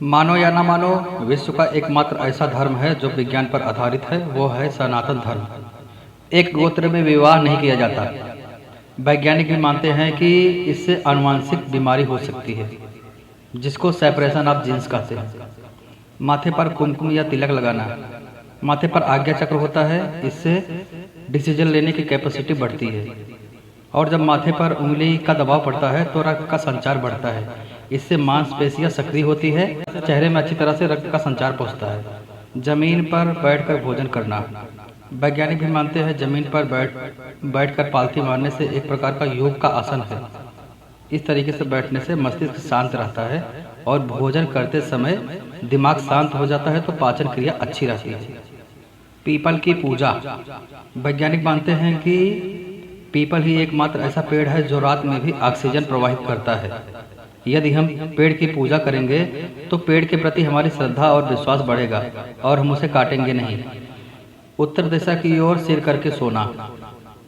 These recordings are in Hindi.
मानो या ना मानो, विश्व का एकमात्र ऐसा धर्म है जो विज्ञान पर आधारित है, वो है सनातन धर्म। एक गोत्र में विवाह नहीं किया जाता। वैज्ञानिक भी मानते हैं कि इससे आनुवंशिक बीमारी हो सकती है, जिसको सेपरेशन ऑफ जीन्स कहते हैं। माथे पर कुमकुम या तिलक लगाना, माथे पर आज्ञा चक्र होता है, इससे डिसीजन लेने की कैपेसिटी बढ़ती है। और जब माथे पर उंगली का दबाव पड़ता है तो रक्त का संचार बढ़ता है, इससे मांसपेशियां सक्रिय होती है, चेहरे में अच्छी तरह से रक्त का संचार पहुंचता है। जमीन पर बैठकर भोजन करना, वैज्ञानिक भी मानते हैं जमीन पर बैठकर पालथी मारने से एक प्रकार का योग का आसन है। इस तरीके से बैठने से मस्तिष्क शांत रहता है और भोजन करते समय दिमाग शांत हो जाता है, तो पाचन क्रिया अच्छी रहती है। पीपल की पूजा, वैज्ञानिक मानते हैं कि पीपल ही एकमात्र ऐसा पेड़ है जो रात में भी ऑक्सीजन प्रवाहित करता है। यदि हम पेड़ की पूजा करेंगे तो पेड़ के प्रति हमारी श्रद्धा और विश्वास बढ़ेगा और हम उसे काटेंगे नहीं। उत्तर दिशा की ओर सिर करके सोना,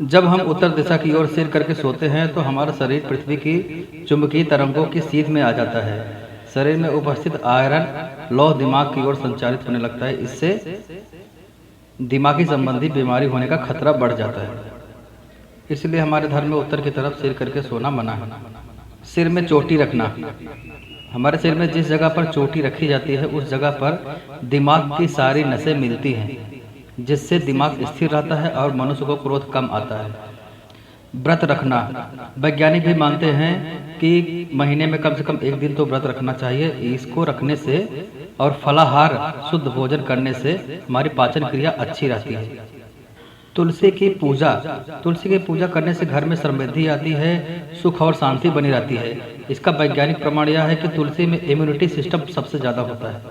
जब हम उत्तर दिशा की ओर सिर करके सोते हैं तो हमारा शरीर पृथ्वी की चुंबकीय तरंगों की सीध में आ जाता है। शरीर में उपस्थित आयरन लौह दिमाग की ओर संचारित होने लगता है, इससे दिमागी संबंधी बीमारी होने का खतरा बढ़ जाता है। इसलिए हमारे धर्म में उत्तर की तरफ सिर करके सोना मना है। सिर में चोटी रखना, हमारे सिर में जिस जगह पर चोटी रखी जाती है उस जगह पर दिमाग की सारी नसें मिलती हैं, जिससे दिमाग स्थिर रहता है और मनुष्य को क्रोध कम आता है। व्रत रखना, वैज्ञानिक भी मानते हैं कि महीने में कम से कम एक दिन तो व्रत रखना चाहिए। इसको रखने से और फलाहार शुद्ध भोजन करने से हमारी पाचन क्रिया अच्छी रहती है। तुलसी की पूजा, तुलसी की पूजा करने से घर में समृद्धि आती है, सुख और शांति बनी रहती है। इसका वैज्ञानिक प्रमाण यह है कि तुलसी में इम्यूनिटी सिस्टम सबसे ज़्यादा होता है।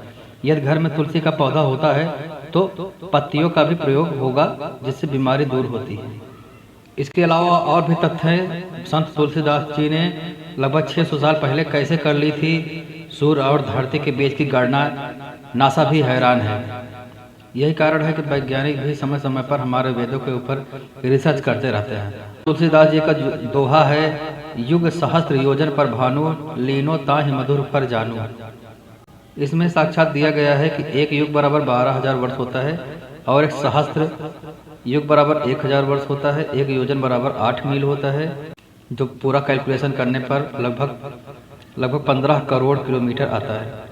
यदि घर में तुलसी का पौधा होता है तो पत्तियों का भी प्रयोग होगा, जिससे बीमारी दूर होती है। इसके अलावा और भी तथ्य हैं। संत तुलसीदास जी ने लगभग 600 साल पहले कैसे कर ली थी सूर्य और धरती के बीच की गणना, नासा भी हैरान है। यही कारण है कि वैज्ञानिक भी समय समय पर हमारे वेदों के ऊपर रिसर्च करते रहते हैं। तुलसीदास जी का दोहा है, युग सहस्त्र योजन पर भानु, लीनो ताहि मधुर पर जानू। इसमें साक्षात दिया गया है कि एक युग बराबर 12,000 वर्ष होता है और एक सहस्त्र युग बराबर 1,000 वर्ष होता है। एक योजन बराबर 8 मील होता है, जो पूरा कैलकुलेशन करने पर लगभग 15 करोड़ किलोमीटर आता है।